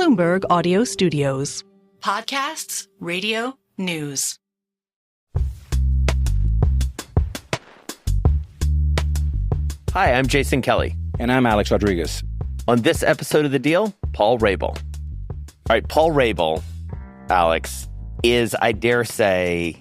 Bloomberg Audio Studios. Podcasts, radio, news. Hi, I'm Jason Kelly. And I'm Alex Rodriguez. On this episode of The Deal, Paul Rabil. All right, Paul Rabil, Alex, is, I dare say,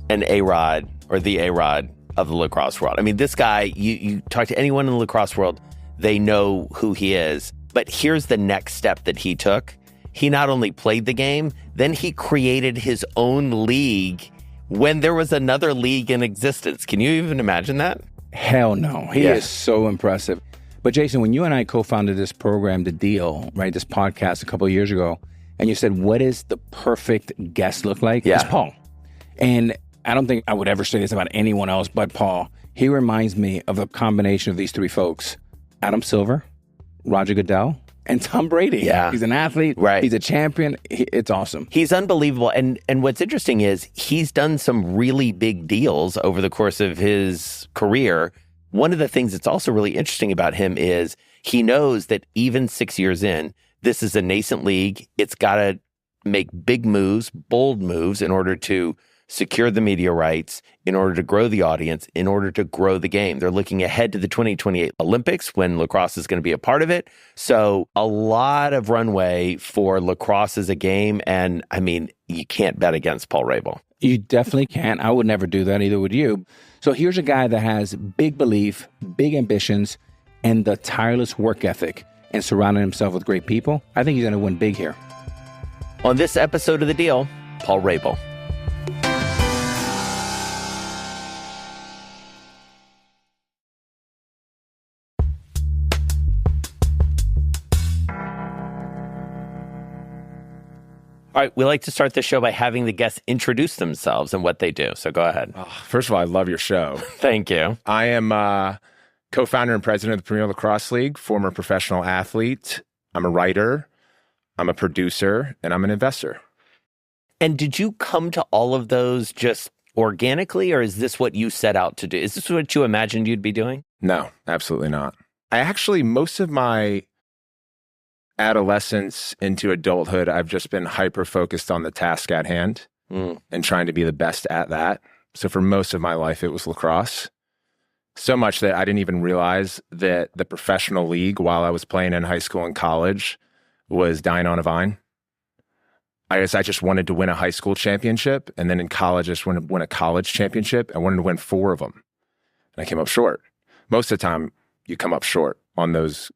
an A-Rod or the A-Rod of the lacrosse world. I mean, this guy, you talk to anyone in the lacrosse world, they know who he is. But here's the next step that he took. He not only played the game, then he created his own league when there was another league in existence. Can you even imagine that? Hell no. He is so impressive. But Jason, when you and I co-founded this program, The Deal, right, this podcast a couple of years ago, and you said, what does the perfect guest look like? Yeah. It's Paul. And I don't think I would ever say this about anyone else but Paul. He reminds me of a combination of these three folks: Adam Silver, Roger Goodell, and Tom Brady. Yeah. He's an athlete. Right. He's a champion. It's awesome. He's unbelievable. And what's interesting is he's done some really big deals over the course of his career. One of the things that's also really interesting about him is he knows that even 6 years in, this is a nascent league. It's got to make big moves, bold moves in order to secure the media rights, in order to grow the audience, in order to grow the game. They're looking ahead to the 2028 Olympics when lacrosse is going to be a part of it. So a lot of runway for lacrosse as a game. And I mean, you can't bet against Paul Rabil. You definitely can't. I would never do that, either would you. So here's a guy that has big belief, big ambitions, and the tireless work ethic, and surrounding himself with great people. I think he's going to win big here. On this episode of The Deal, Paul Rabil. All right, we like to start the show by having the guests introduce themselves and what they do. So go ahead. First of all, I love your show. Thank you. I am co-founder and president of the Premier Lacrosse League, former professional athlete. I'm a writer, I'm a producer, and I'm an investor. And did you come to all of those just organically, or is this what you set out to do? Is this what you imagined you'd be doing? No, absolutely not. I actually, most of my adolescence into adulthood, I've just been hyper-focused on the task at hand and trying to be the best at that. So for most of my life, it was lacrosse. So much that I didn't even realize that the professional league, while I was playing in high school and college, was dying on a vine. I guess I just wanted to win a high school championship. And then in college, I just wanted to win a college championship. I wanted to win 4 of them. And I came up short. Most of the time, you come up short on those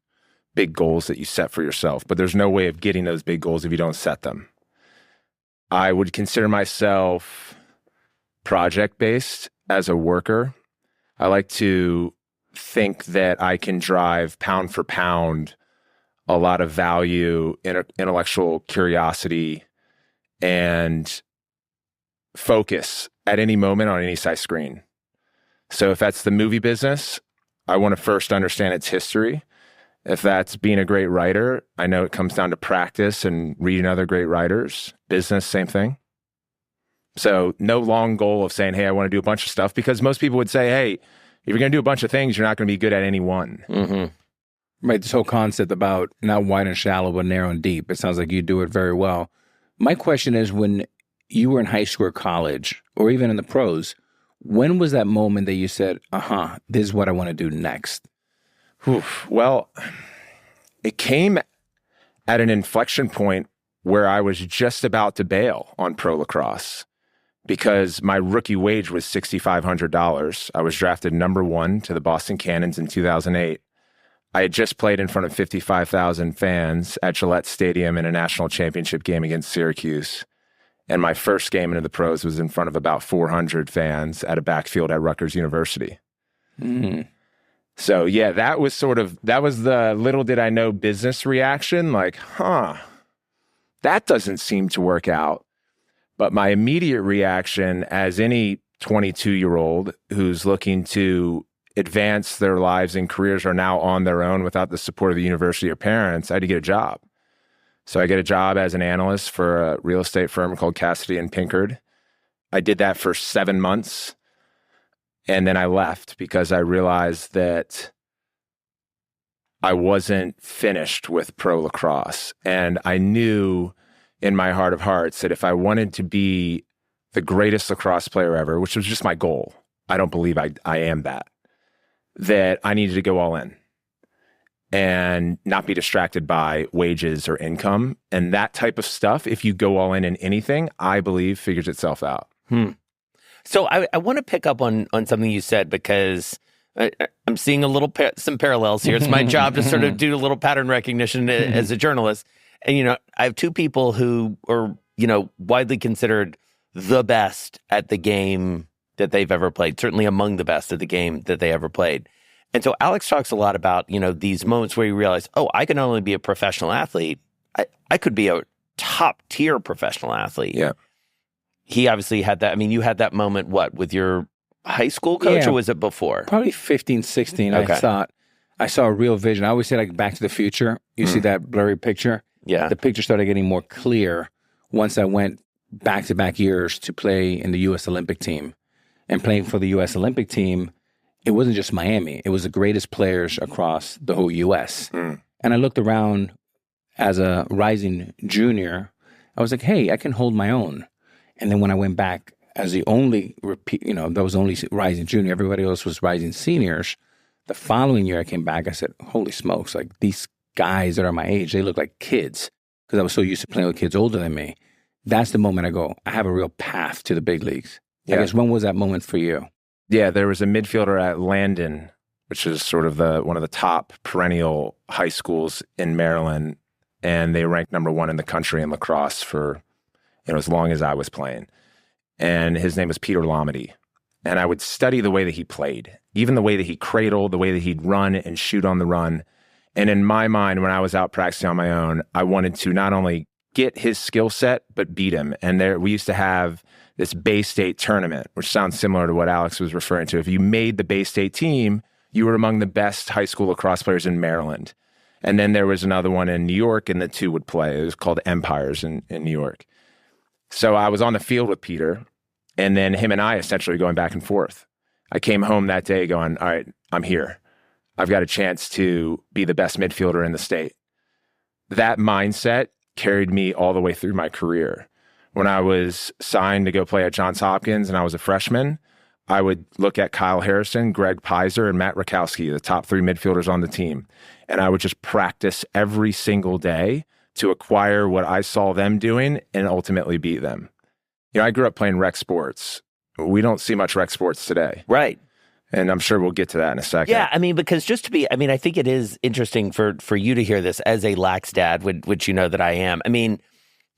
big goals that you set for yourself, but there's no way of getting those big goals if you don't set them. I would consider myself project-based as a worker. I like to think that I can drive pound for pound a lot of value, intellectual curiosity, and focus at any moment on any size screen. So if that's the movie business, I want to first understand its history. If that's being a great writer, I know it comes down to practice and reading other great writers. Business, same thing. So no long goal of saying, hey, I want to do a bunch of stuff, because most people would say, hey, if you're going to do a bunch of things, you're not going to be good at any one. Mm-hmm. Right, this whole concept about not wide and shallow, but narrow and deep. It sounds like you do it very well. My question is, when you were in high school or college, or even in the pros, when was that moment that you said, this is what I want to do next? Well, it came at an inflection point where I was just about to bail on pro lacrosse because my rookie wage was $6,500. I was drafted number 1 to the Boston Cannons in 2008. I had just played in front of 55,000 fans at Gillette Stadium in a national championship game against Syracuse. And my first game into the pros was in front of about 400 fans at a backfield at Rutgers University. So yeah, that was the little did I know business reaction, like, that doesn't seem to work out. But my immediate reaction, as any 22-year-old who's looking to advance their lives and careers, are now on their own without the support of the university or parents, I had to get a job. So I get a job as an analyst for a real estate firm called Cassidy and Pinkard. I did that for 7 months. And then I left because I realized that I wasn't finished with pro lacrosse. And I knew in my heart of hearts that if I wanted to be the greatest lacrosse player ever, which was just my goal, I don't believe I am that I needed to go all in and not be distracted by wages or income. And that type of stuff, if you go all in anything, I believe figures itself out. So I want to pick up on something you said, because I'm seeing some parallels here. It's my job to sort of do a little pattern recognition as a journalist. And, I have two people who are, widely considered the best at the game that they've ever played, certainly among the best at the game that they ever played. And so Alex talks a lot about, these moments where you realize, oh, I can not only be a professional athlete, I could be a top tier professional athlete. Yeah. He obviously had that. I mean, you had that moment, with your high school coach, or was it before? Probably 15, 16. Okay. I saw a real vision. I always say, like, Back to the Future. You see that blurry picture? Yeah. The picture started getting more clear once I went back-to-back years to play in the U.S. Olympic team. And playing for the U.S. Olympic team, it wasn't just Miami. It was the greatest players across the whole U.S. And I looked around as a rising junior. I was like, hey, I can hold my own. And then when I went back as the only there was only rising junior, everybody else was rising seniors. The following year I came back, I said, holy smokes, like, these guys that are my age, they look like kids, because I was so used to playing with kids older than me. That's the moment I go, I have a real path to the big leagues. I guess, when was that moment for you? Yeah, there was a midfielder at Landon, which is sort of one of the top perennial high schools in Maryland, and they ranked number 1 in the country in lacrosse for as long as I was playing. And his name was Peter Lomedy. And I would study the way that he played, even the way that he cradled, the way that he'd run and shoot on the run. And in my mind, when I was out practicing on my own, I wanted to not only get his skill set, but beat him. And we used to have this Bay State tournament, which sounds similar to what Alex was referring to. If you made the Bay State team, you were among the best high school lacrosse players in Maryland. And then there was another one in New York, and the two would play. It was called Empires in New York. So I was on the field with Peter, and then him and I essentially going back and forth. I came home that day going, all right, I'm here. I've got a chance to be the best midfielder in the state. That mindset carried me all the way through my career. When I was signed to go play at Johns Hopkins and I was a freshman, I would look at Kyle Harrison, Greg Pizer, and Matt Rakowski, the top 3 midfielders on the team. And I would just practice every single day to acquire what I saw them doing and ultimately beat them. I grew up playing rec sports. We don't see much rec sports today. Right. And I'm sure we'll get to that in a second. Yeah, because I think it is interesting for you to hear this as a lax dad, which you know that I am.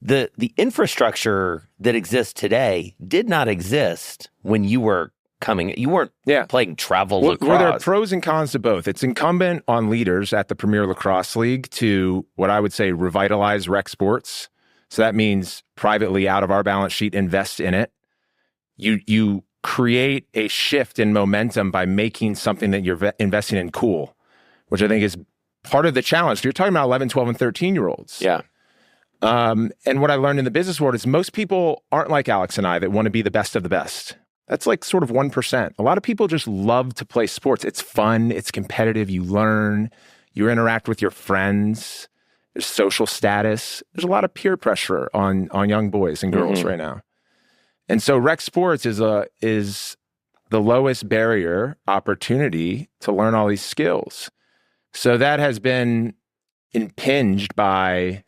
The infrastructure that exists today did not exist when you were coming. You weren't playing travel lacrosse. Well, there are pros and cons to both. It's incumbent on leaders at the Premier Lacrosse League to, what I would say, revitalize rec sports. So that means privately, out of our balance sheet, invest in it. You create a shift in momentum by making something that you're investing in cool, which I think is part of the challenge. You're talking about 11, 12, and 13-year-olds. Yeah. And what I learned in the business world is most people aren't like Alex and I that want to be the best of the best. That's like sort of 1%. A lot of people just love to play sports. It's fun. It's competitive. You learn. You interact with your friends. There's social status. There's a lot of peer pressure on young boys and girls right now. And so rec sports is the lowest barrier opportunity to learn all these skills. So that has been impinged by,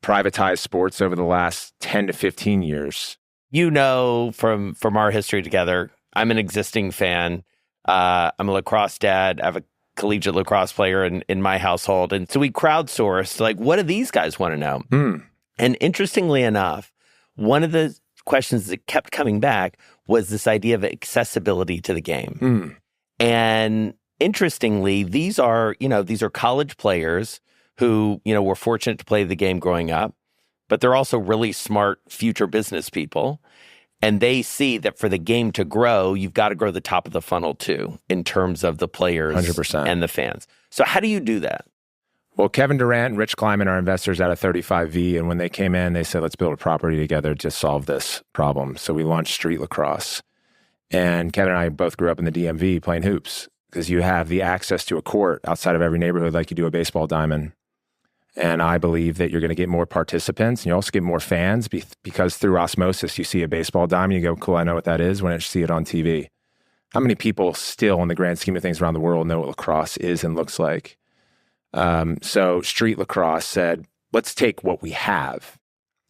privatized sports over the last 10 to 15 years. From our history together, I'm an existing fan. I'm a lacrosse dad. I have a collegiate lacrosse player in my household. And so we crowdsourced, like, what do these guys want to know? And interestingly enough, one of the questions that kept coming back was this idea of accessibility to the game. And interestingly, these are college players who, were fortunate to play the game growing up, but they're also really smart future business people. And they see that for the game to grow, you've got to grow the top of the funnel too, in terms of the players 100%. And the fans. So how do you do that? Well, Kevin Durant and Rich Kleiman are investors out of 35V. And when they came in, they said, let's build a property together to solve this problem. So we launched Street Lacrosse. And Kevin and I both grew up in the DMV playing hoops. because you have the access to a court outside of every neighborhood like you do a baseball diamond. And I believe that you're going to get more participants, and you also get more fans because through osmosis, you see a baseball diamond, you go, cool, I know what that is when I see it on TV. How many people still, in the grand scheme of things around the world, know what lacrosse is and looks like? So Street Lacrosse said, let's take what we have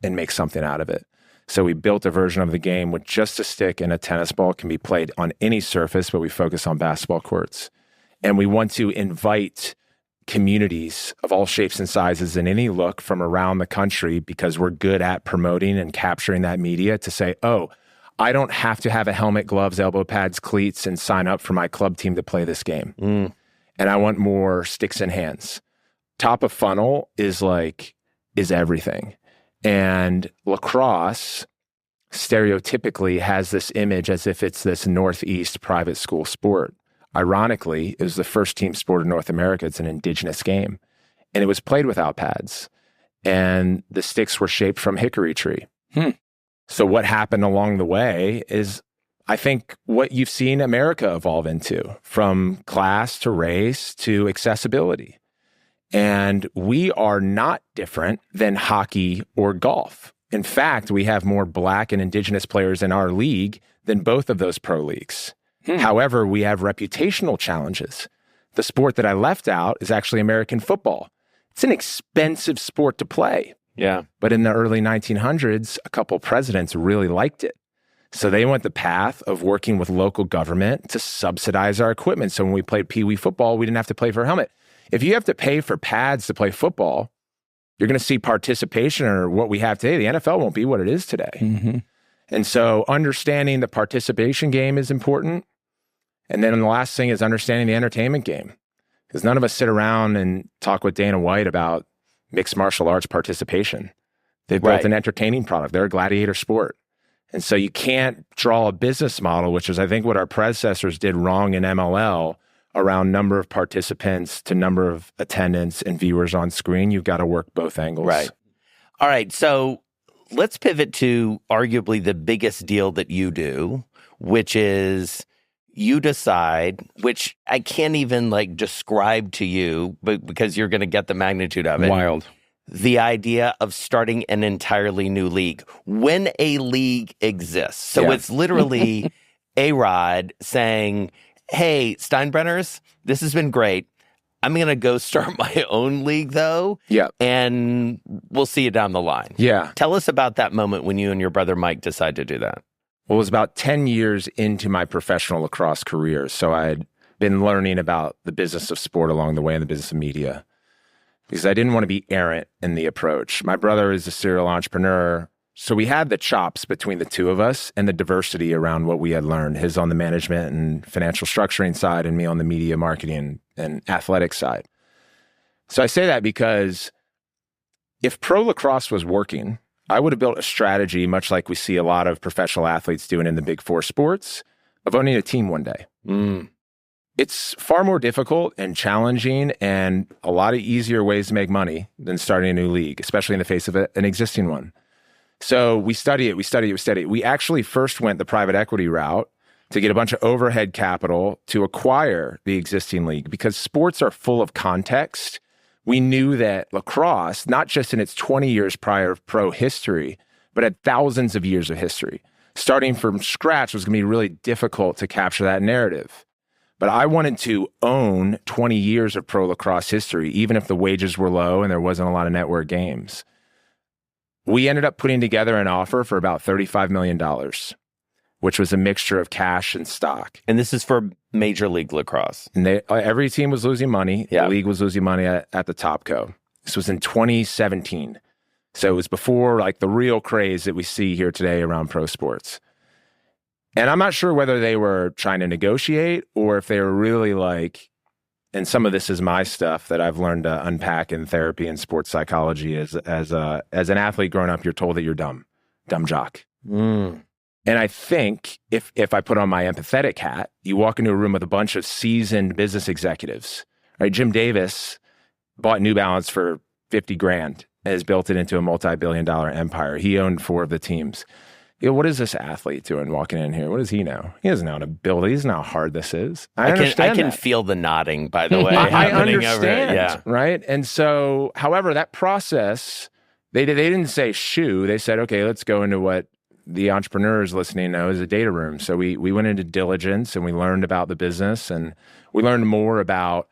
and make something out of it. So we built a version of the game with just a stick and a tennis ball. It can be played on any surface, but we focus on basketball courts. And we want to invite communities of all shapes and sizes and any look from around the country, because we're good at promoting and capturing that media, to say, oh, I don't have to have a helmet, gloves, elbow pads, cleats, and sign up for my club team to play this game. And I want more sticks in hands. Top of funnel is everything. And lacrosse stereotypically has this image as if it's this Northeast private school sport. Ironically, it was the first team sport in North America. It's an indigenous game. And it was played without pads. And the sticks were shaped from hickory tree. So what happened along the way is, I think, what you've seen America evolve into, from class to race to accessibility. And we are not different than hockey or golf. In fact, we have more Black and indigenous players in our league than both of those pro leagues. However, we have reputational challenges. The sport that I left out is actually American football. It's an expensive sport to play. Yeah. But in the early 1900s, a couple presidents really liked it. So they went the path of working with local government to subsidize our equipment. So when we played Pee Wee football, we didn't have to pay for a helmet. If you have to pay for pads to play football, you're going to see participation, or what we have today. The NFL won't be what it is today. And so understanding the participation game is important. And then the last thing is understanding the entertainment game. Because none of us sit around and talk with Dana White about mixed martial arts participation. They've built an entertaining product. They're a gladiator sport. And so you can't draw a business model, which is, I think, what our predecessors did wrong in MLL, around number of participants to number of attendance and viewers on screen. You've got to work both angles. Right. All right. So let's pivot to arguably the biggest deal that you do, which is you decide, which I can't even describe to you, but because you're going to get the magnitude of it. Wild. The idea of starting an entirely new league when a league exists. So it's literally A-Rod saying, hey, Steinbrenners, this has been great. I'm going to go start my own league, though. Yeah. And we'll see you down the line. Yeah. Tell us about that moment when you and your brother Mike decide to do that. Well, it was about 10 years into my professional lacrosse career. So I had been learning about the business of sport along the way and the business of media, because I didn't want to be errant in the approach. My brother is a serial entrepreneur. So we had the chops between the two of us and the diversity around what we had learned, his on the management and financial structuring side and me on the media marketing and athletic side. So I say that because if pro lacrosse was working, I would have built a strategy, much like we see a lot of professional athletes doing in the big four sports, of owning a team one day. It's far more difficult and challenging and a lot of easier ways to make money than starting a new league, especially in the face of an existing one. So we study it. We actually first went the private equity route to get a bunch of overhead capital to acquire the existing league, because sports are full of context. We knew that lacrosse, not just in its 20 years prior pro history, but had thousands of years of history. Starting from scratch was going to be really difficult to capture that narrative. But I wanted to own 20 years of pro lacrosse history, even if the wages were low and there wasn't a lot of network games. We ended up putting together an offer for about $35 million, which was a mixture of cash and stock. And this is for Major League Lacrosse. And every team was losing money. Yeah. The league was losing money at the top co. This was in 2017. So it was before the real craze that we see here today around pro sports. And I'm not sure whether they were trying to negotiate or if they were really and some of this is my stuff that I've learned to unpack in therapy and sports psychology. As an athlete growing up, you're told that you're dumb jock. And I think if I put on my empathetic hat, you walk into a room with a bunch of seasoned business executives. Right? Jim Davis bought New Balance for $50,000 and has built it into a multi-billion-dollar empire. He owned 4 of the teams. what is this athlete doing walking in here? What does he know? He doesn't know how to build it. He doesn't know how hard this is. I understand can that. feel the nodding, by the way. I happening understand, over it. Yeah. right? And so, however, that process, they didn't say shoo. They said, okay, let's go into what the entrepreneurs listening know as a data room. So we went into diligence and we learned about the business and we learned more about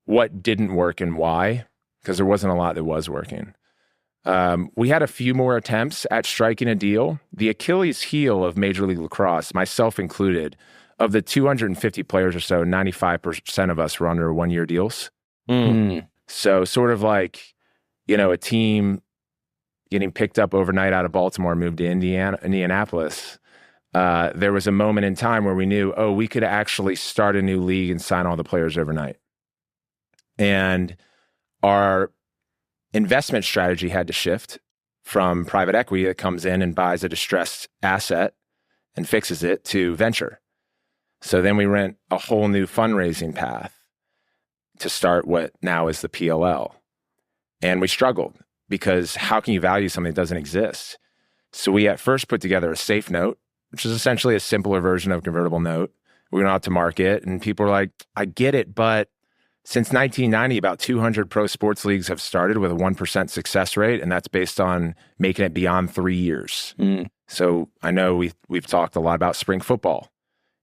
what didn't work and why, because there wasn't a lot that was working. We had a few more attempts at striking a deal. The Achilles heel of Major League Lacrosse, myself included, of the 250 players or so, 95% of us were under one-year deals. So sort of like, a team getting picked up overnight out of Baltimore, moved to Indianapolis. There was a moment in time where we knew, we could actually start a new league and sign all the players overnight. And our investment strategy had to shift from private equity that comes in and buys a distressed asset and fixes it to venture. So then we went a whole new fundraising path to start what now is the PLL. And we struggled because how can you value something that doesn't exist? So we at first put together a safe note, which is essentially a simpler version of a convertible note. We went out to market and people were like, I get it, but since 1990, about 200 pro sports leagues have started with a 1% success rate, and that's based on making it beyond 3 years. So I know we've talked a lot about spring football.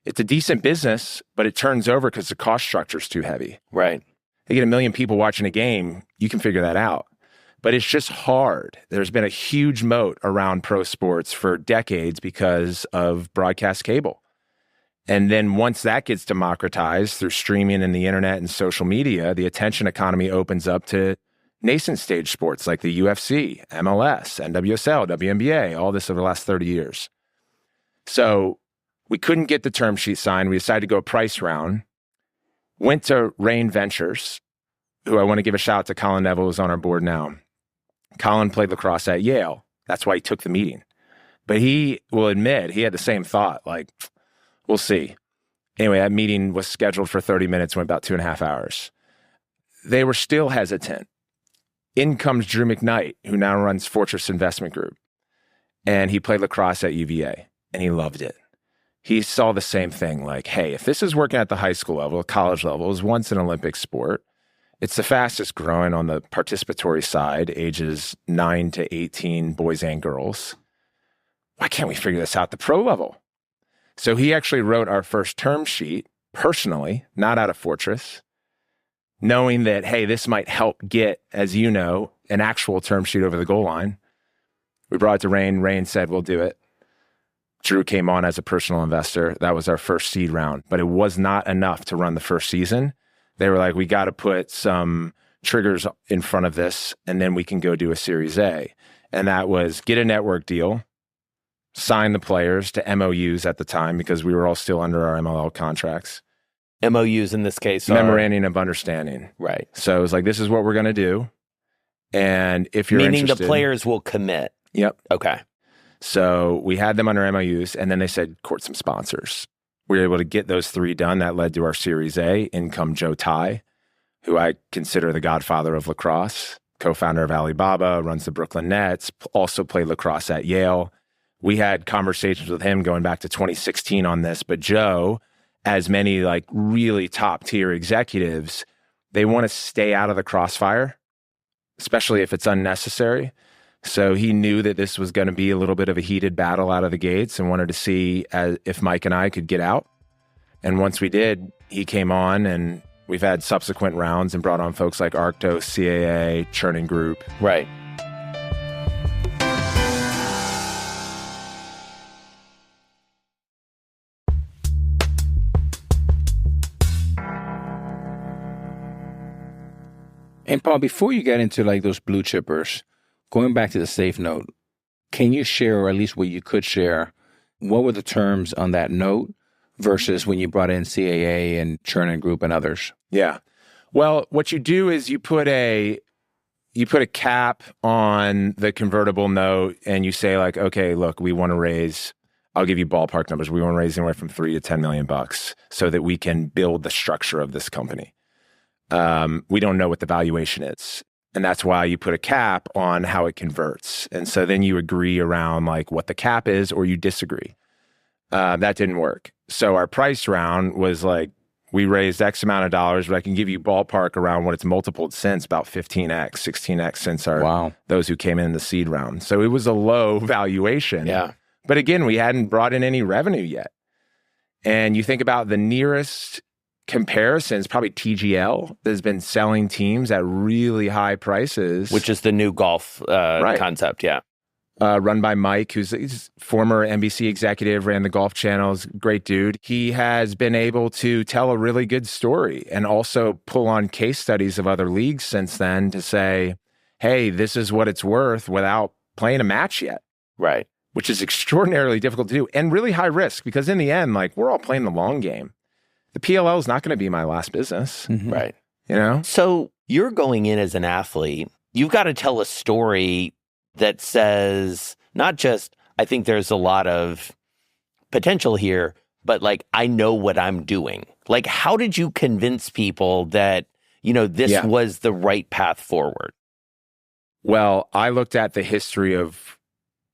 It's a decent business, but it turns over because the cost structure is too heavy. Right. They get 1 million people watching a game, you can figure that out. But it's just hard. There's been a huge moat around pro sports for decades because of broadcast cable. And then once that gets democratized through streaming and the internet and social media, the attention economy opens up to nascent stage sports like the UFC, MLS, NWSL, WNBA, all this over the last 30 years. So we couldn't get the term sheet signed. We decided to go a price round, went to Reinventures, who I want to give a shout out to Colin Neville, who's on our board now. Colin played lacrosse at Yale. That's why he took the meeting. But he will admit he had the same thought, like, we'll see. Anyway, that meeting was scheduled for 30 minutes, went about 2.5 hours. They were still hesitant. In comes Drew McKnight, who now runs Fortress Investment Group. And he played lacrosse at UVA, and he loved it. He saw the same thing, like, hey, if this is working at the high school level, college level, it was once an Olympic sport. It's the fastest growing on the participatory side, ages 9 to 18, boys and girls. Why can't we figure this out at the pro level? So he actually wrote our first term sheet personally, not out of Fortress, knowing that, hey, this might help get, as you know, an actual term sheet over the goal line. We brought it to Rain. Rain said, we'll do it. Drew came on as a personal investor. That was our first seed round, but it was not enough to run the first season. They were like, we got to put some triggers in front of this, and then we can go do a Series A. And that was get a network deal, sign the players to MOUs at the time because we were all still under our MLL contracts. MOUs in this case are... Memorandum of Understanding. Right. So it was like, this is what we're going to do. And if you're Meaning interested... the players will commit. Yep. Okay. So we had them under MOUs, and then they said, court some sponsors. We were able to get those 3 done. That led to our Series A. In come Joe Tai, who I consider the godfather of lacrosse, co-founder of Alibaba, runs the Brooklyn Nets, also played lacrosse at Yale. We had conversations with him going back to 2016 on this, but Joe, as many like really top tier executives, they want to stay out of the crossfire, especially if it's unnecessary. So he knew that this was going to be a little bit of a heated battle out of the gates and wanted to see if Mike and I could get out. And once we did, he came on, and we've had subsequent rounds and brought on folks like Arctos, CAA, Churning Group. Right. And Paul, before you get into like those blue chippers, going back to the safe note, can you share, or at least what you could share, what were the terms on that note versus when you brought in CAA and Churning Group and others? Yeah. Well, what you do is you put a cap on the convertible note, and you say like, okay, look, we want to raise, I'll give you ballpark numbers. We want to raise anywhere from $3 to $10 million so that we can build the structure of this company. We don't know what the valuation is. And that's why you put a cap on how it converts. And so then you agree around like what the cap is, or you disagree. That didn't work. So our price round was like, we raised X amount of dollars, but I can give you ballpark around what it's multipled since, about 15X, 16X since those who came in the seed round. So it was a low valuation. Yeah. But again, we hadn't brought in any revenue yet. And you think about the nearest comparisons, probably TGL has been selling teams at really high prices. Which is the new golf concept, yeah. Run by Mike, he's former NBC executive, ran the Golf Channels, great dude. He has been able to tell a really good story and also pull on case studies of other leagues since then to say, hey, this is what it's worth without playing a match yet. Right. Which is extraordinarily difficult to do and really high risk because in the end, like we're all playing the long game. The PLL is not going to be my last business. Mm-hmm. Right. You know? So you're going in as an athlete. You've got to tell a story that says not just, I think there's a lot of potential here, but like, I know what I'm doing. Like, how did you convince people that, this was the right path forward? Well, I looked at the history of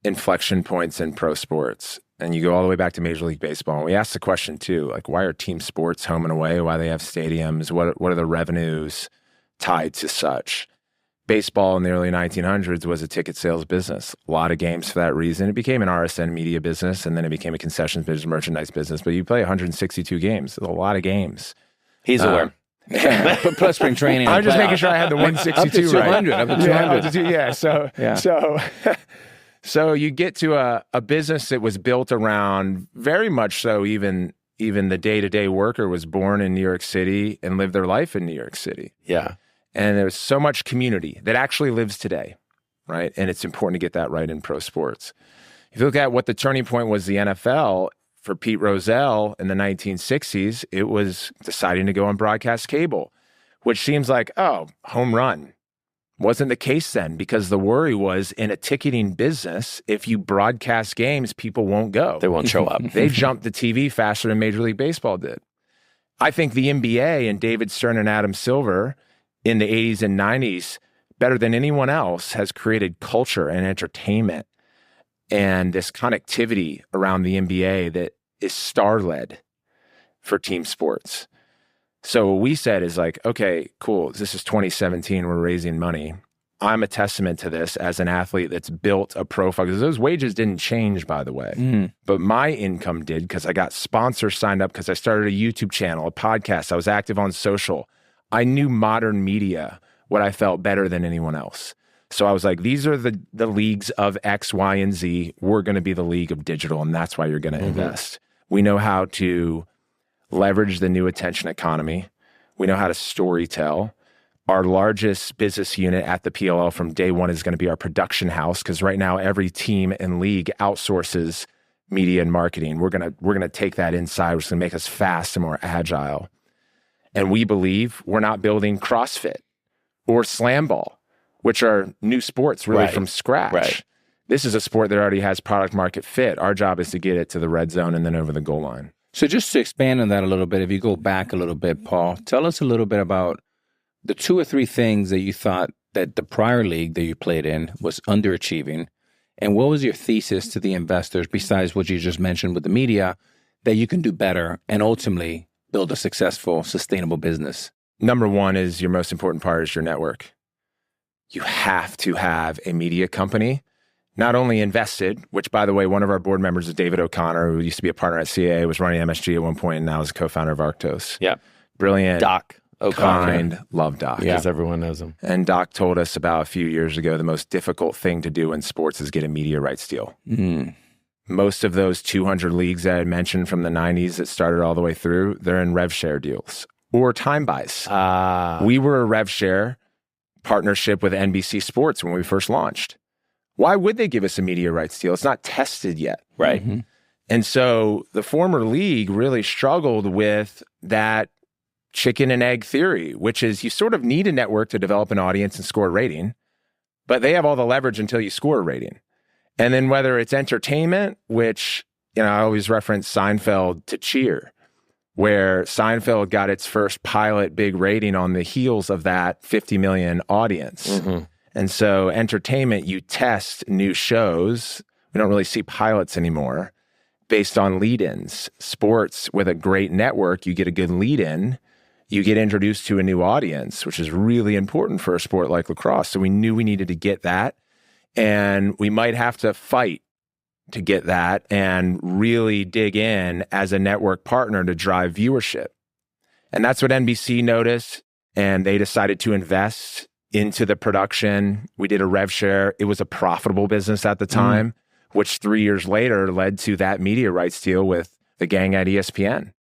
inflection points in pro sports, and you go all the way back to Major League Baseball. And we asked the question too, like, why are team sports home and away? Why they have stadiums? What are the revenues tied to such? Baseball in the early 1900s was a ticket sales business. A lot of games for that reason. It became an RSN media business, and then it became a concessions business, merchandise business. But you play 162 games. It's a lot of games. He's aware. Plus spring training. I'm just making sure I had the 162 right. Up to 200. So you get to a business that was built around very much so even the day-to-day worker was born in New York City and lived their life in New York City. Yeah. And there's so much community that actually lives today, right? And it's important to get that right in pro sports. If you look at what the turning point was, the NFL, for Pete Rozelle in the 1960s, it was deciding to go on broadcast cable, which seems like, home run. Wasn't the case then, because the worry was in a ticketing business, if you broadcast games, people won't go. They won't show up. They jumped the TV faster than Major League Baseball did. I think the NBA and David Stern and Adam Silver in the 80s and 90s, better than anyone else, has created culture and entertainment and this connectivity around the NBA that is star-led for team sports. So what we said is like, okay, cool. This is 2017. We're raising money. I'm a testament to this as an athlete that's built a profile, because those wages didn't change, by the way. But my income did, because I got sponsors signed up, because I started a YouTube channel, a podcast. I was active on social. I knew modern media, what I felt better than anyone else. So I was like, these are the leagues of X, Y, and Z. We're going to be the league of digital, and that's why you're going to invest. We know how to leverage the new attention economy. We know how to storytell. Our largest business unit at the PLL from day one is going to be our production house, because right now every team and league outsources media and marketing. We're going to take that inside, which is going to make us fast and more agile. And we believe we're not building CrossFit or slam ball, which are new sports really from scratch. Right. This is a sport that already has product market fit. Our job is to get it to the red zone and then over the goal line. So just to expand on that a little bit, if you go back a little bit, Paul, tell us a little bit about the 2 or 3 things that you thought that the prior league that you played in was underachieving. And what was your thesis to the investors, besides what you just mentioned with the media, that you can do better and ultimately build a successful, sustainable business? Number one is your most important part is your network. You have to have a media company, not only invested, which, by the way, one of our board members is David O'Connor, who used to be a partner at CAA, was running MSG at one point, and now is a co-founder of Arctos. Yeah. Brilliant. Doc O'Connor. Kind. Love Doc. Because everyone knows him. And Doc told us about a few years ago, the most difficult thing to do in sports is get a media rights deal. Most of those 200 leagues that I mentioned from the 90s that started all the way through, they're in rev share deals or time buys. We were a rev share partnership with NBC Sports when we first launched. Why would they give us a media rights deal? It's not tested yet. Right. And so the former league really struggled with that chicken and egg theory, which is you sort of need a network to develop an audience and score a rating, but they have all the leverage until you score a rating. And then whether it's entertainment, which, I always reference Seinfeld to Cheer. where Seinfeld got its first pilot big rating on the heels of that 50 million audience. Mm-hmm. And so entertainment, you test new shows. We don't really see pilots anymore based on lead-ins. Sports, with a great network, you get a good lead-in. You get introduced to a new audience, which is really important for a sport like lacrosse. So we knew we needed to get that. And we might have to fight to get that and really dig in as a network partner to drive viewership. And that's what NBC noticed. And they decided to invest into the production. We did a rev share. It was a profitable business at the time, which 3 years later led to that media rights deal with the gang at ESPN.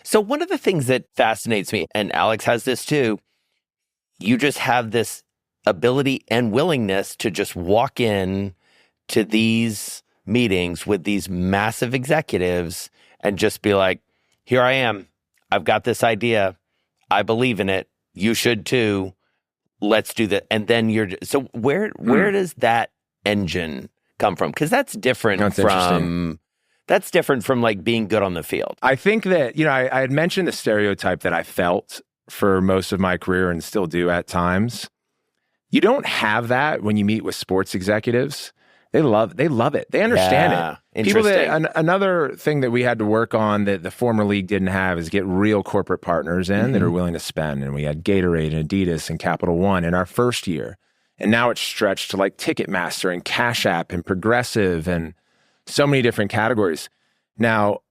So one of the things that fascinates me, and Alex has this too, you just have this ability and willingness to just walk in to these meetings with these massive executives and just be like, here I am. I've got this idea. I believe in it. You should too. Let's do that. And then so where does that engine come from? Because that's different that's different from like being good on the field. I think that, I had mentioned the stereotype that I felt for most of my career and still do at times. You don't have that when you meet with sports executives. They love it. They understand it. Interesting. Another thing that we had to work on that the former league didn't have is get real corporate partners in that are willing to spend. And we had Gatorade and Adidas and Capital One in our first year. And now it's stretched to like Ticketmaster and Cash App and Progressive and so many different categories. Now,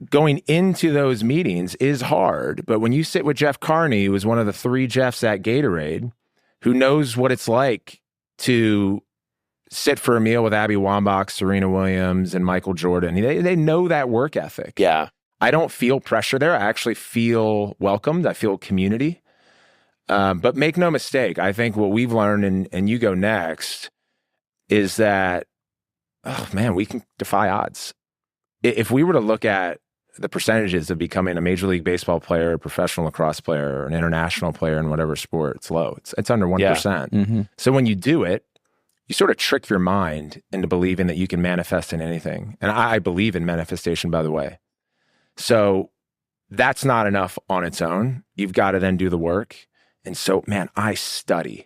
going into those meetings is hard. But when you sit with Jeff Carney, who was one of the 3 Jeffs at Gatorade, who knows what it's like to sit for a meal with Abby Wambach, Serena Williams, and Michael Jordan. They know that work ethic. Yeah. I don't feel pressure there. I actually feel welcomed. I feel community. But make no mistake, I think what we've learned, and you go next, is that, we can defy odds. If we were to look at the percentages of becoming a Major League Baseball player, a professional lacrosse player, or an international player in whatever sport, it's low. It's under 1%. Yeah. Mm-hmm. So when you do it, you sort of trick your mind into believing that you can manifest in anything. And I believe in manifestation, by the way. So that's not enough on its own. You've got to then do the work. And so, man, I study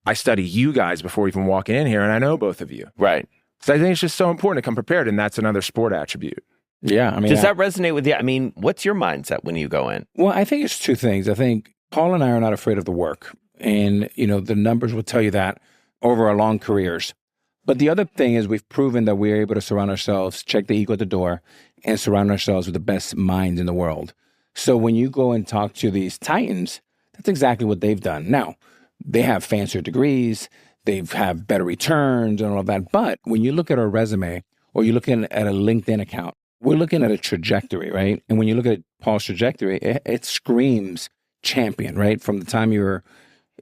you guys before even walking in here, and I know both of you. Right. So I think it's just so important to come prepared, and that's another sport attribute. Yeah. I mean, does that resonate with you? I mean, what's your mindset when you go in? Well, I think it's 2 things. I think Paul and I are not afraid of the work. And, the numbers will tell you that over our long careers. But the other thing is we've proven that we're able to surround ourselves, check the ego at the door, and surround ourselves with the best minds in the world. So when you go and talk to these titans, that's exactly what they've done. Now, they have fancier degrees, they have better returns and all of that. But when you look at our resume or you're looking at a LinkedIn account, we're looking at a trajectory, right? And when you look at Paul's trajectory, it screams champion, right? From the time you were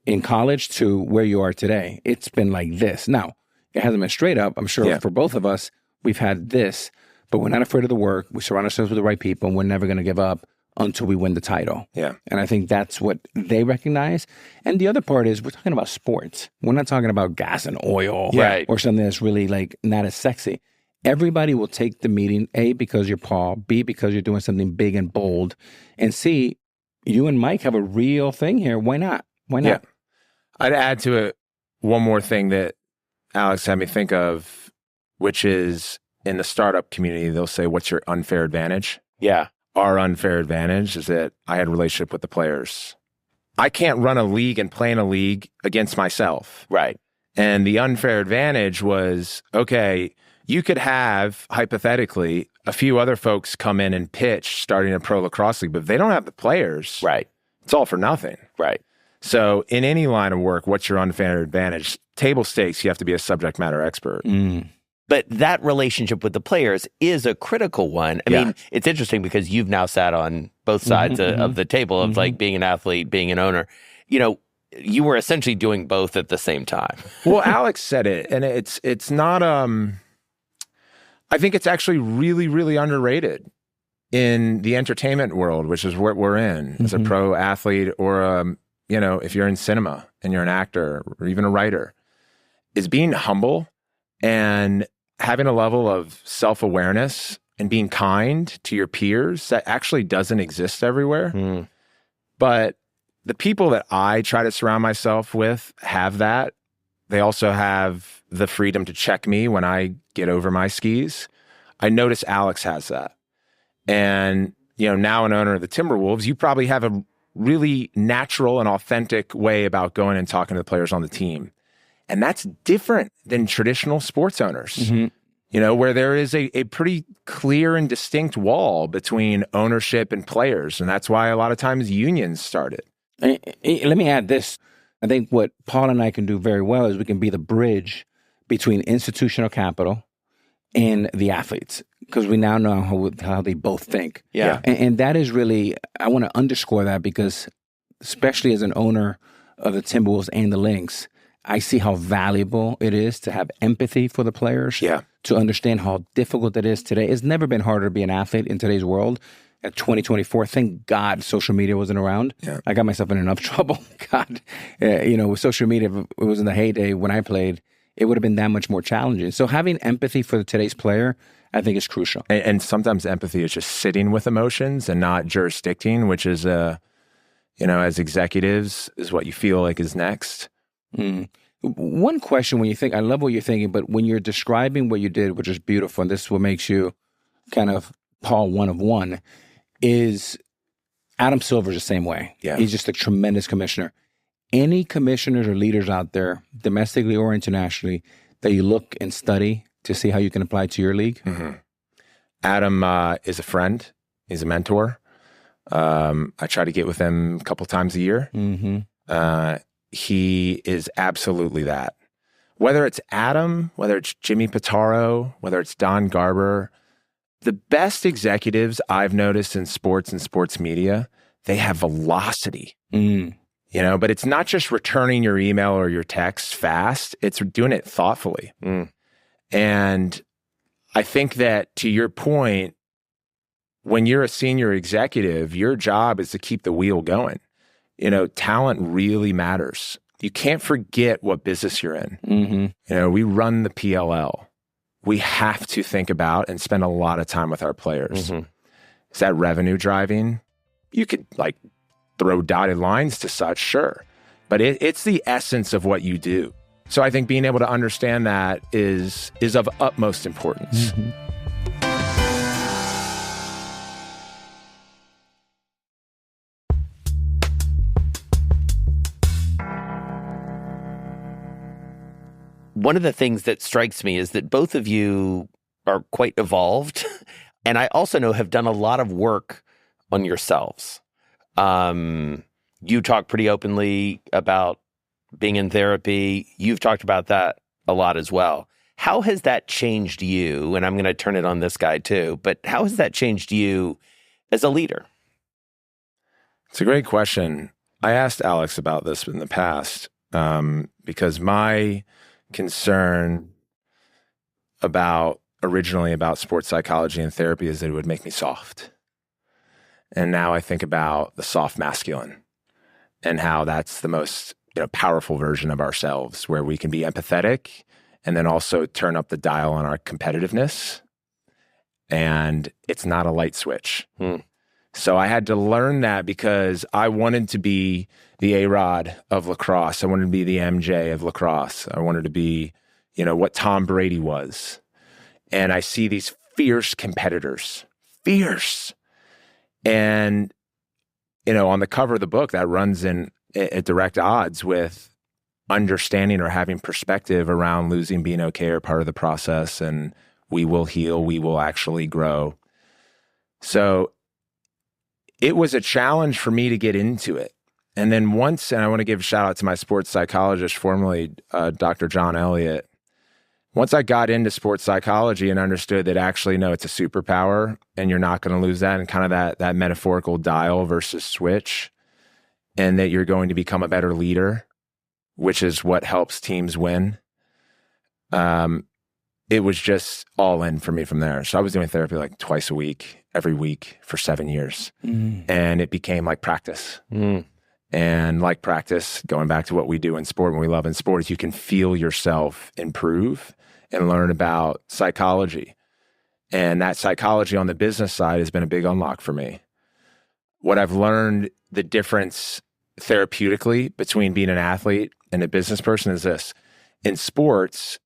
in college to where you are today. It's been like this. Now, it hasn't been straight up. I'm sure for both of us, we've had this, but we're not afraid of the work. We surround ourselves with the right people, and we're never going to give up until we win the title. Yeah. And I think that's what they recognize. And the other part is we're talking about sports. We're not talking about gas and oil or something that's really like not as sexy. Everybody will take the meeting, A, because you're Paul, B, because you're doing something big and bold, and C, you and Mike have a real thing here. Why not? Why not? Yeah. I'd add to it one more thing that Alex had me think of, which is in the startup community, they'll say, what's your unfair advantage? Yeah. Our unfair advantage is that I had a relationship with the players. I can't run a league and play in a league against myself. Right. And the unfair advantage was, okay, you could have, hypothetically, a few other folks come in and pitch starting a pro lacrosse league, but if they don't have the players, right, it's all for nothing. Right. So in any line of work, what's your unfair advantage? Table stakes, you have to be a subject matter expert. But that relationship with the players is a critical one. I mean, it's interesting because you've now sat on both sides of the table of like being an athlete, being an owner. You were essentially doing both at the same time. Well, Alex said it, and it's not, I think it's actually really, really underrated in the entertainment world, which is what we're in as a pro athlete or, if you're in cinema and you're an actor or even a writer, is being humble and having a level of self-awareness and being kind to your peers, that actually doesn't exist everywhere. But the people that I try to surround myself with have that. They also have the freedom to check me when I get over my skis. I notice Alex has that. And, now an owner of the Timberwolves, you probably have a really natural and authentic way about going and talking to the players on the team. And that's different than traditional sports owners, where there is a pretty clear and distinct wall between ownership and players. And that's why a lot of times unions started. Let me add this. I think what Paul and I can do very well is we can be the bridge between institutional capital and the athletes, because we now know how they both think. Yeah. And that is really, I want to underscore that, because especially as an owner of the Timberwolves and the Lynx, I see how valuable it is to have empathy for the players, to understand how difficult it is today. It's never been harder to be an athlete in today's world. At 2024, thank God social media wasn't around. I got myself in enough trouble. God, with social media, if it was in the heyday when I played, it would have been that much more challenging. So having empathy for today's player, I think, is crucial. And sometimes empathy is just sitting with emotions and not jurisdicting, which is, as executives, is what you feel like is next. One question when you think, I love what you're thinking, but when you're describing what you did, which is beautiful, and this is what makes you kind of Paul one of one, is Adam Silver's the same way. He's just a tremendous commissioner. Any commissioners or leaders out there, domestically or internationally, that you look and study to see how you can apply to your league? Adam is a friend. He's a mentor. I try to get with him a couple times a year. He is absolutely that. Whether it's Adam, whether it's Jimmy Pitaro, whether it's Don Garber, the best executives I've noticed in sports and sports media, they have velocity. But it's not just returning your email or your text fast. It's doing it thoughtfully. And I think that, to your point, when you're a senior executive, your job is to keep the wheel going. Talent really matters. You can't forget what business you're in. We run the PLL. We have to think about and spend a lot of time with our players. Is that revenue driving? You could throw dotted lines to such, sure. But it's the essence of what you do. So I think being able to understand that is of utmost importance. One of the things that strikes me is that both of you are quite evolved, and I also know have done a lot of work on yourselves. You talk pretty openly about being in therapy. You've talked about that a lot as well. How has that changed you? And I'm going to turn it on this guy too, but how has that changed you as a leader? It's a great question. I asked Alex about this in the past because my concern originally about sports psychology and therapy is that it would make me soft. And now I think about the soft masculine and how that's the most powerful version of ourselves, where we can be empathetic and then also turn up the dial on our competitiveness. And it's not a light switch. So I had to learn that because I wanted to be the A-Rod of lacrosse. I wanted to be the MJ of lacrosse. I wanted to be, what Tom Brady was. And I see these fierce competitors, fierce. And, on the cover of the book, that runs in at direct odds with understanding or having perspective around losing being okay or part of the process. And we will heal, we will actually grow. So it was a challenge for me to get into it. And then and I want to give a shout out to my sports psychologist, formerly Dr. John Elliott. Once I got into sports psychology and understood that actually, no, it's a superpower and you're not going to lose that, and kind of that metaphorical dial versus switch, and that you're going to become a better leader, which is what helps teams win. It was just all in for me from there. So I was doing therapy like twice a week, every week for 7 years. And it became like practice. And like practice, going back to what we do in sport, when we love in sport, is you can feel yourself improve and learn about psychology. And that psychology on the business side has been a big unlock for me. What I've learned, the difference therapeutically between being an athlete and a business person is this. In sports,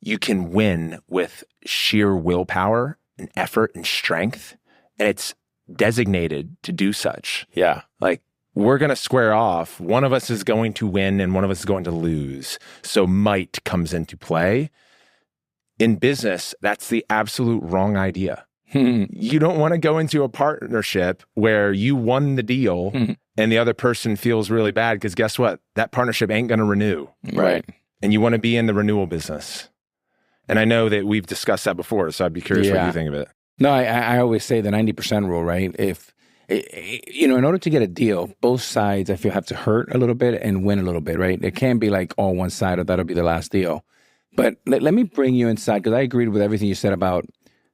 you can win with sheer willpower and effort and strength, and it's designated to do such. Yeah. Like, we're going to square off. One of us is going to win and one of us is going to lose. So might comes into play. In business, that's the absolute wrong idea. You don't want to go into a partnership where you won the deal and the other person feels really bad, because guess what? That partnership ain't going to renew. Right. And you want to be in the renewal business. And I know that we've discussed that before, so I'd be curious what you think of it. No, I always say the 90% rule, right? If, in order to get a deal, both sides, I feel, have to hurt a little bit and win a little bit, right? It can't be like all one side or that'll be the last deal. But let me bring you inside, because I agreed with everything you said about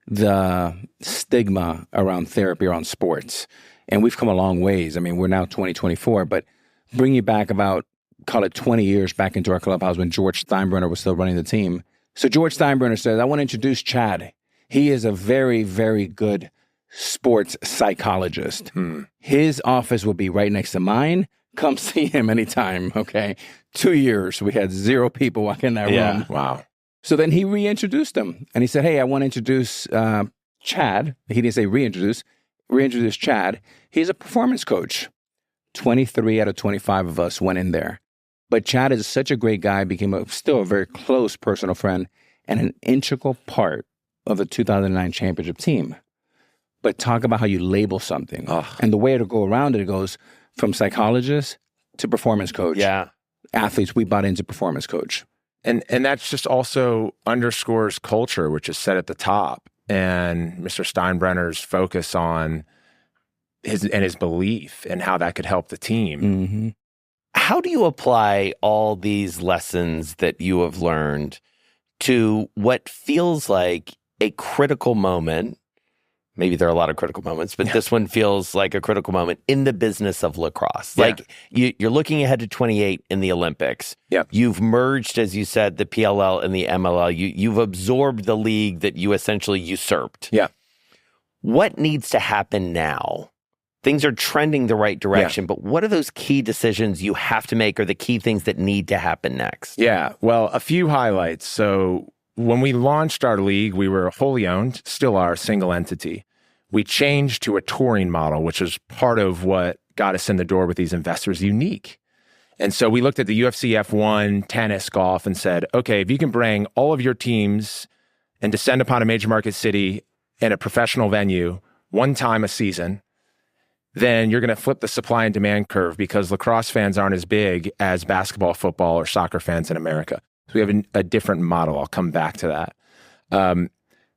the stigma around therapy, around sports. And we've come a long ways. I mean, we're now 2024, but bring you back about, call it 20 years back into our clubhouse when George Steinbrenner was still running the team. So George Steinbrenner says, I want to introduce Chad. He is a very, very good sports psychologist. His office will be right next to mine. Come see him anytime, okay? 2 years, we had 0 people walk in that room. Wow. So then he reintroduced him. And he said, hey, I want to introduce Chad. He didn't say reintroduce Chad. He's a performance coach. 23 out of 25 of us went in there. But Chad is such a great guy, became still a very close personal friend and an integral part of the 2009 championship team. But talk about how you label something. And the way to go around it goes from psychologist to performance coach. Yeah. Athletes, we bought into performance coach. And that's just also underscores culture, which is set at the top. And Mr. Steinbrenner's focus on his belief and how that could help the team. Mm-hmm. How do you apply all these lessons that you have learned to what feels like a critical moment? Maybe there are a lot of critical moments, but this one feels like a critical moment in the business of lacrosse. Like you're looking ahead to 28 in the Olympics. Yep. You've merged, as you said, the PLL and the MLL. You've absorbed the league that you essentially usurped. Yeah. What needs to happen now? Things are trending the right direction, but what are those key decisions you have to make, or the key things that need to happen next? Yeah. Well, a few highlights. So when we launched our league, we were wholly owned, still are, a single entity. We changed to a touring model, which is part of what got us in the door with these investors, unique. And so we looked at the UFC, F1, tennis, golf, and said, okay, if you can bring all of your teams and descend upon a major market city in a professional venue one time a season, then you're going to flip the supply and demand curve, because lacrosse fans aren't as big as basketball, football, or soccer fans in America. So we have a different model. I'll come back to that.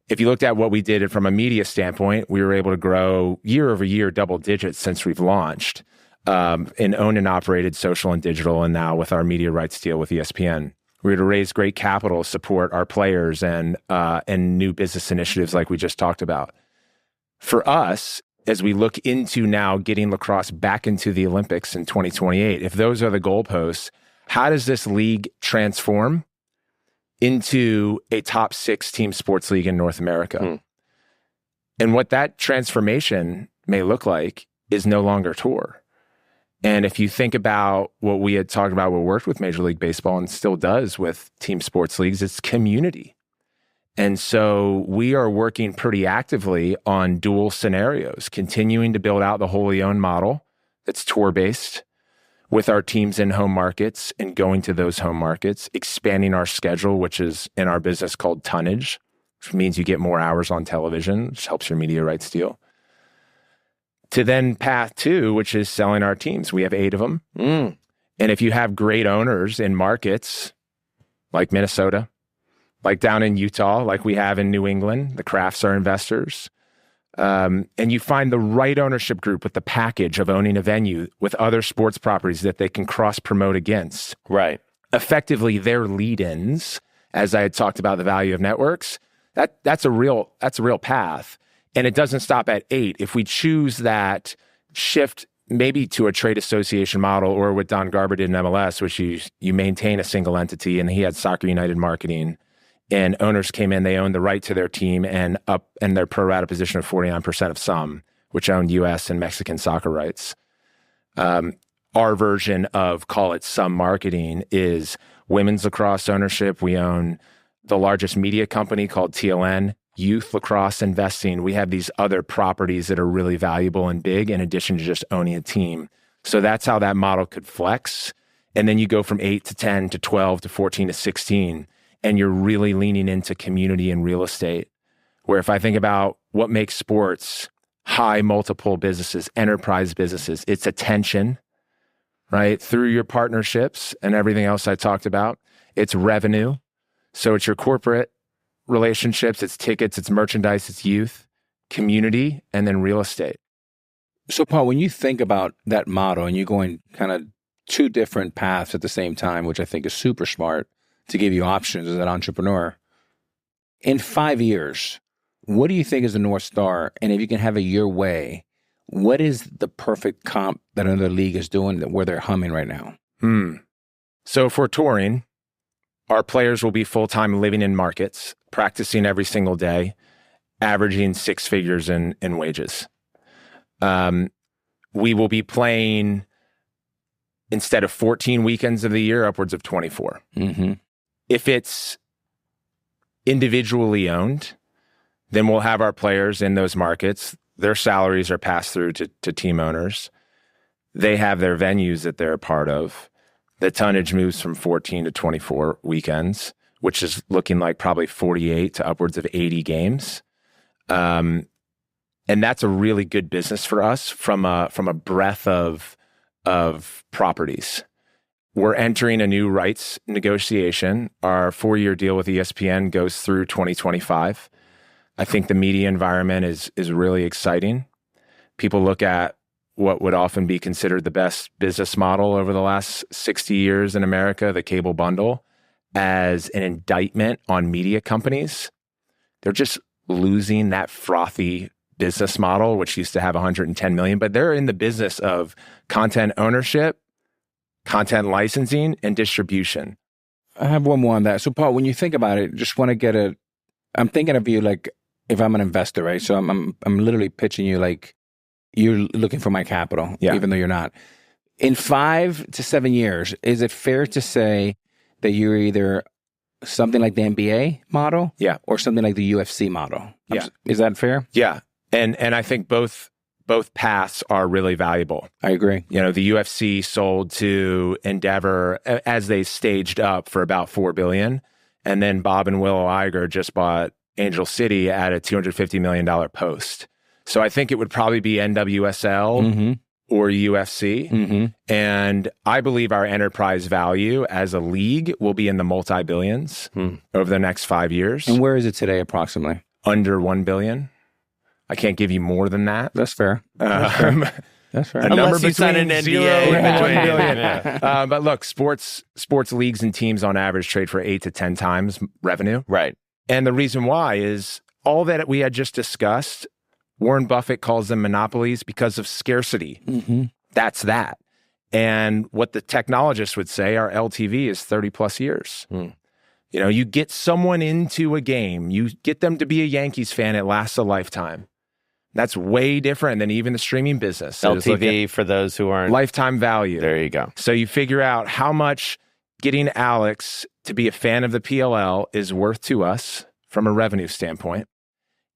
If you looked at what we did from a media standpoint, we were able to grow year over year double digits since we've launched in owned and operated social and digital, and now with our media rights deal with ESPN. We were to raise great capital to support our players and new business initiatives like we just talked about. For us, as we look into now getting lacrosse back into the Olympics in 2028, if those are the goalposts, how does this league transform into a top 6 team sports league in North America? And what that transformation may look like is no longer tour. And if you think about what we had talked about, what worked with Major League Baseball and still does with team sports leagues, it's community. And so we are working pretty actively on dual scenarios, continuing to build out the wholly owned model that's tour-based with our teams in home markets and going to those home markets, expanding our schedule, which is in our business called tonnage, which means you get more hours on television, which helps your media rights deal. To then path 2, which is selling our teams. We have 8 of them. And if you have great owners in markets like Minnesota, like down in Utah, like we have in New England, the Crafts are investors. And you find the right ownership group with the package of owning a venue with other sports properties that they can cross-promote against. Right. Effectively, their lead-ins, as I had talked about the value of networks, that's a real path. And it doesn't stop at 8. If we choose that shift maybe to a trade association model, or what Don Garber did in MLS, which you maintain a single entity, and he had Soccer United marketing and owners came in, they owned the right to their team and their pro rata position of 49% of some, which owned U.S. and Mexican soccer rights. Our version of, call it some marketing, is women's lacrosse ownership. We own the largest media company called TLN, youth lacrosse investing. We have these other properties that are really valuable and big in addition to just owning a team. So that's how that model could flex. And then you go from 8 to 10 to 12 to 14 to 16, and you're really leaning into community and real estate. Where if I think about what makes sports high multiple businesses, enterprise businesses, it's attention, right? Through your partnerships and everything else I talked about. It's revenue. So it's your corporate relationships, it's tickets, it's merchandise, it's youth, community, and then real estate. So Paul, when you think about that model and you're going kind of two different paths at the same time, which I think is super smart to give you options as an entrepreneur, in 5 years, what do you think is the North Star? And if you can have it your way, what is the perfect comp that another league is doing where they're humming right now? So if we're touring, our players will be full-time living in markets, practicing every single day, averaging 6 figures in wages. We will be playing, instead of 14 weekends of the year, upwards of 24. Mm-hmm. If it's individually owned, then we'll have our players in those markets. Their salaries are passed through to team owners. They have their venues that they're a part of. The tonnage moves from 14 to 24 weekends, which is looking like probably 48 to upwards of 80 games. And that's a really good business for us from a breadth of properties. We're entering a new rights negotiation. Our 4-year deal with ESPN goes through 2025. I think the media environment is really exciting. People look at what would often be considered the best business model over the last 60 years in America, the cable bundle, as an indictment on media companies. They're just losing that frothy business model, which used to have 110 million, but they're in the business of content ownership, content licensing, and distribution. I have one more on that. So Paul, when you think about it, just want to get I'm thinking of you like if I'm an investor, right? So I'm literally pitching you like you're looking for my capital, even though you're not. In 5 to 7 years, is it fair to say that you're either something like the NBA model, or something like the UFC model? Is that fair? Yeah, and I think both paths are really valuable. I agree. You know, the UFC sold to Endeavor as they staged up for about $4 billion, and then Bob and Willow Iger just bought Angel City at a $250 million post. So I think it would probably be NWSL or UFC. And I believe our enterprise value as a league will be in the multi-billions over the next 5 years. And where is it today approximately? Under $1 billion. I can't give you more than that. That's fair. That's fair. A number between an NDA 0 and $1 billion. But look, sports leagues and teams on average trade for 8 to 10 times revenue. Right. And the reason why is all that we had just discussed. Warren Buffett calls them monopolies because of scarcity. That's that. And what the technologists would say, our LTV is 30 plus years. You know, you get someone into a game, you get them to be a Yankees fan, it lasts a lifetime. That's way different than even the streaming business. LTV, for those who aren't... Lifetime value. There you go. So you figure out how much getting Alex to be a fan of the PLL is worth to us from a revenue standpoint.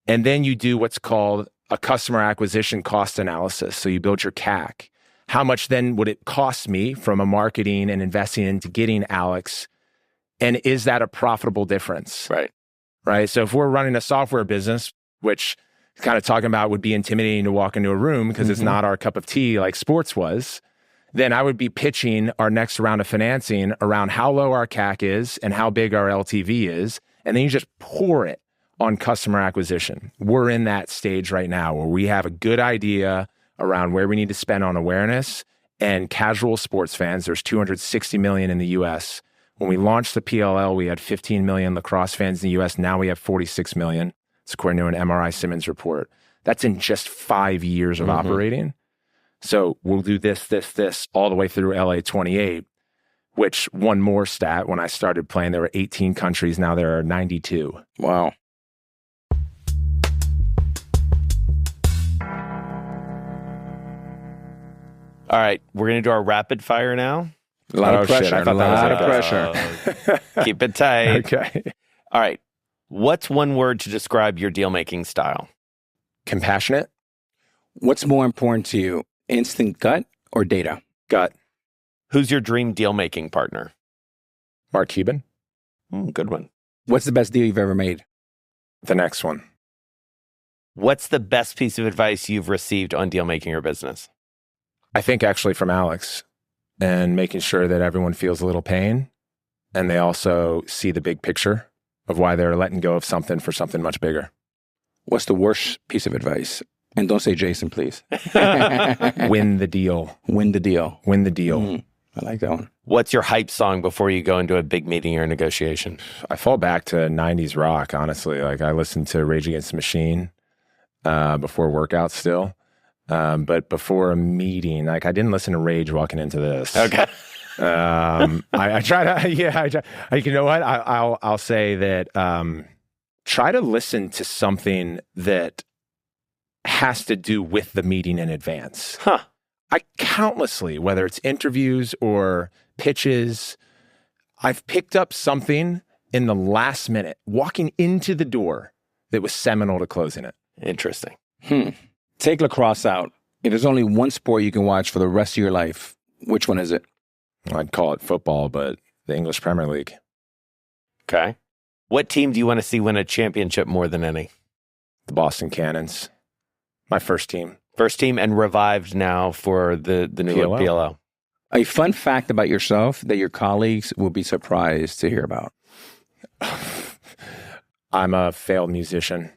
And then you do what's called a customer acquisition cost analysis. So you build your CAC. How much then would it cost me from a marketing and investing into getting Alex? And is that a profitable difference? Right. So if we're running a software business, which kind of talking about would be intimidating to walk into a room because it's not our cup of tea like sports was, then I would be pitching our next round of financing around how low our CAC is and how big our LTV is. And then you just pour it on customer acquisition. We're in that stage right now where we have a good idea around where we need to spend on awareness. And casual sports fans, there's 260 million in the US. When we launched the PLL, we had 15 million lacrosse fans in the US. Now we have 46 million. It's according to an MRI Simmons report. That's in just 5 years of operating. So we'll do this all the way through LA 28. which one more stat, when I started playing, there were 18 countries. Now there are 92. Wow. All right, we're going to do our rapid fire now. A lot of pressure. Shit, I thought that was a lot like of pressure. Keep it tight. Okay. All right. What's one word to describe your deal-making style? Compassionate. What's more important to you, instant gut or data? Gut. Who's your dream deal-making partner? Mark Cuban. Good one. What's the best deal you've ever made? The next one. What's the best piece of advice you've received on deal-making or business? I think actually from Alex, and making sure that everyone feels a little pain and they also see the big picture of why they're letting go of something for something much bigger. What's the worst piece of advice? And don't say Jason, please. Win the deal. Win the deal. Win the deal. I like that one. What's your hype song before you go into a big meeting or negotiation? I fall back to 90s rock, honestly. Like I listen to Rage Against the Machine before workouts still. But before a meeting, like I didn't listen to Rage walking into this. Okay. I try to, you know what? I'll say that, try to listen to something that has to do with the meeting in advance. I countlessly, whether it's interviews or pitches, I've picked up something in the last minute, walking into the door, that was seminal to closing it. Interesting. Take lacrosse out. If there's only one sport you can watch for the rest of your life, which one is it? I'd call it football, but the English Premier League. Okay. What team do you want to see win a championship more than any? The Boston Cannons. My first team. First team and revived now for the new PLO. A fun fact about yourself that your colleagues will be surprised to hear about. I'm a failed musician.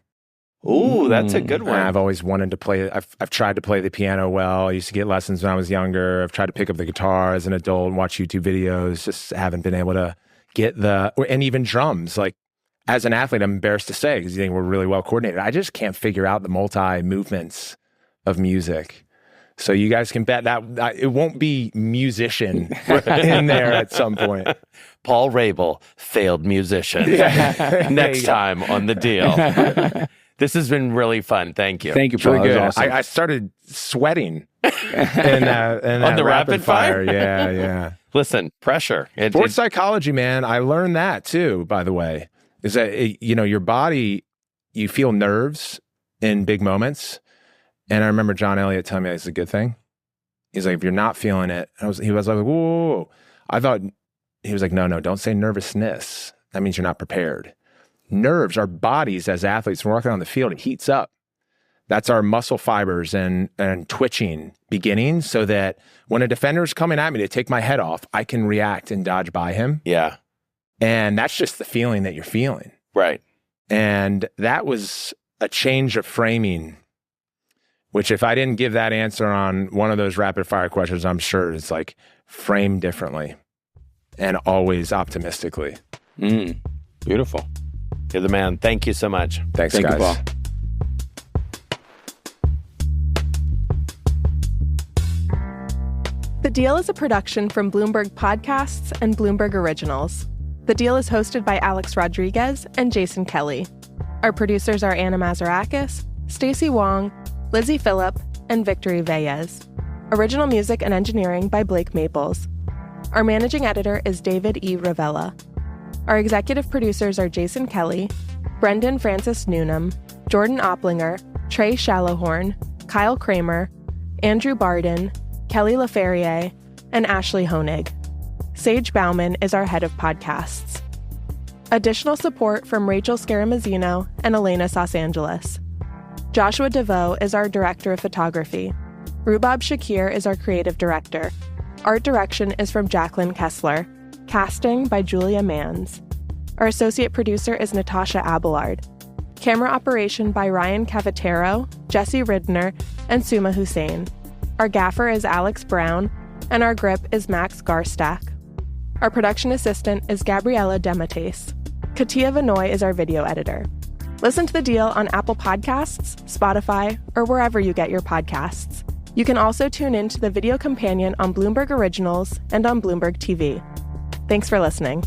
Ooh, that's a good one. I've always wanted to play. I've tried to play the piano well. I used to get lessons when I was younger. I've tried to pick up the guitar as an adult and watch YouTube videos. Just haven't been able to get and even drums. Like as an athlete, I'm embarrassed to say because you think we're really well coordinated. I just can't figure out the multi-movements of music. So you guys can bet that it won't be musician in there at some point. Paul Rabil, failed musician. Next time on The Deal. This has been really fun. Thank you. Thank you, Paul. Really good. Awesome. I started sweating in on the rapid fire. Yeah. Listen, pressure. Sports psychology, man. I learned that too, by the way, is that, your body, you feel nerves in big moments. And I remember John Elliott telling me it's a good thing. He's like, if you're not feeling it, he was like, whoa. I thought, he was like, no, don't say nervousness. That means you're not prepared. Nerves, our bodies as athletes, when we're walking on the field, it heats up. That's our muscle fibers and twitching beginning so that when a defender is coming at me to take my head off, I can react and dodge by him. Yeah. And that's just the feeling that you're feeling. Right. And that was a change of framing, which if I didn't give that answer on one of those rapid fire questions, I'm sure it's like framed differently and always optimistically. Beautiful. You're the man. Thank you so much. Thanks, Thank guys. you, Paul. The Deal is a production from Bloomberg Podcasts and Bloomberg Originals. The Deal is hosted by Alex Rodriguez and Jason Kelly. Our producers are Anna Mazarakis, Stacey Wong, Lizzie Phillip, and Victory Veyes. Original music and engineering by Blake Maples. Our managing editor is David E. Ravella. Our executive producers are Jason Kelly, Brendan Francis Newnham, Jordan Opplinger, Trey Shallowhorn, Kyle Kramer, Andrew Barden, Kelly LaFerriere, and Ashley Honig. Sage Bauman is our head of podcasts. Additional support from Rachel Scaramazino and Elena Sasangelis. Joshua DeVoe is our director of photography. Rubab Shakir is our creative director. Art direction is from Jacqueline Kessler. Casting by Julia Manns. Our associate producer is Natasha Abelard. Camera operation by Ryan Cavatero, Jesse Ridner, and Suma Hussein. Our gaffer is Alex Brown, and our grip is Max Garstack. Our production assistant is Gabriella Demates. Katia Vanoy is our video editor. Listen to The Deal on Apple Podcasts, Spotify, or wherever you get your podcasts. You can also tune in to the video companion on Bloomberg Originals and on Bloomberg TV. Thanks for listening.